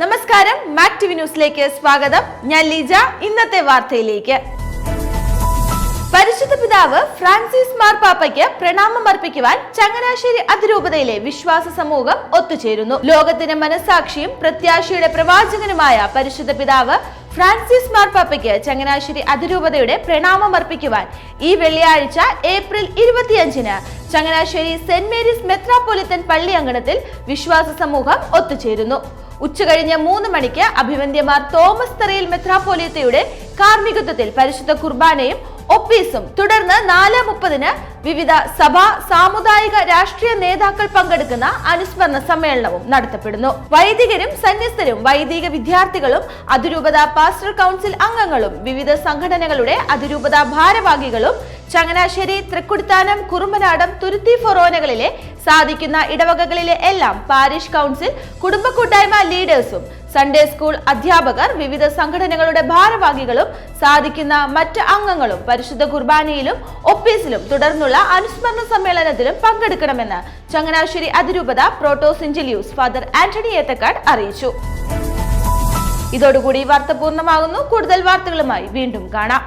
നമസ്കാരം, Mac TV ന്യൂസിലേക്ക് സ്വാഗതം. ഞാൻ ലീജ. ഇന്നത്തെ വാർത്തയിലേക്ക്. പരിശുദ്ധ പിതാവ് ഫ്രാൻസിസ് മാർപ്പാപ്പയ്ക്ക് പ്രണാമം അർപ്പിക്കുവാൻ ചങ്ങനാശ്ശേരി അതിരൂപതയിലെ വിശ്വാസ സമൂഹം ഒത്തുചേരുന്നു. ലോകത്തിന്റെ മനസാക്ഷിയും പ്രത്യാശയുടെ പ്രവാചകനുമായ പരിശുദ്ധ പിതാവ് ഫ്രാൻസിസ് മാർപ്പാപ്പയ്ക്ക് ചങ്ങനാശ്ശേരി അതിരൂപതയുടെ പ്രണാമം അർപ്പിക്കുവാൻ ഈ വെള്ളിയാഴ്ച ഏപ്രിൽ 25-ന് ചങ്ങനാശ്ശേരി സെന്റ് മേരീസ് മെത്രാപ്പൊലിത്തൻ പള്ളി അങ്കണത്തിൽ വിശ്വാസ സമൂഹം ഒത്തുചേരുന്നു. ഉച്ചകഴിഞ്ഞ് 3 മണിക്ക് അഭിവന്ദ്യമാർ തോമസ് തറയിൽ മെത്രാപ്പൊലീത്തയുടെ കാർമ്മികത്വത്തിൽ പരിശുദ്ധ കുർബാനയും ഒപ്പീസും, തുടർന്ന് 4:30-ന് വിവിധ സഭാ, സാമുദായിക, രാഷ്ട്രീയ നേതാക്കൾ പങ്കെടുക്കുന്ന അനുസ്മരണ സമ്മേളനവും നടത്തപ്പെടുന്നു. വൈദികരും സന്യസ്തരും, വൈദിക വിദ്യാർത്ഥികളും, അതിരൂപത പാസ്റ്റർ കൗൺസിൽ അംഗങ്ങളും, വിവിധ സംഘടനകളുടെ അതിരൂപത ഭാരവാഹികളും, ചങ്ങനാശ്ശേരി, തൃക്കുടിത്താനം, കുറുമ്പനാടം, തുരുത്തി ഫൊറോനകളിലെ സാധിക്കുന്ന ഇടവകകളിലെ എല്ലാം പാരിഷ് കൗൺസിൽ, കുടുംബ കൂട്ടായ്മ ലീഡേഴ്സും, സൺഡേ സ്കൂൾ അധ്യാപകർ, വിവിധ സംഘടനകളുടെ ഭാരവാഹികളും സാധിക്കുന്ന മറ്റ് അംഗങ്ങളും പരിശുദ്ധ കുർബാനയിലും ഒപ്പീസിലും തുടർന്നുള്ള അനുസ്മരണ സമ്മേളനത്തിലും പങ്കെടുക്കണമെന്ന് ചങ്ങനാശ്ശേരി അതിരൂപത പ്രോട്ടോസിഞ്ചലിയൂസ് ഫാദർ ആന്റണി ഏത്തക്കാട് അറിയിച്ചു. ഇതോടുകൂടി വാർത്ത പൂർണ്ണമാകുന്നു. കൂടുതൽ വാർത്തകളുമായി വീണ്ടും കാണാം.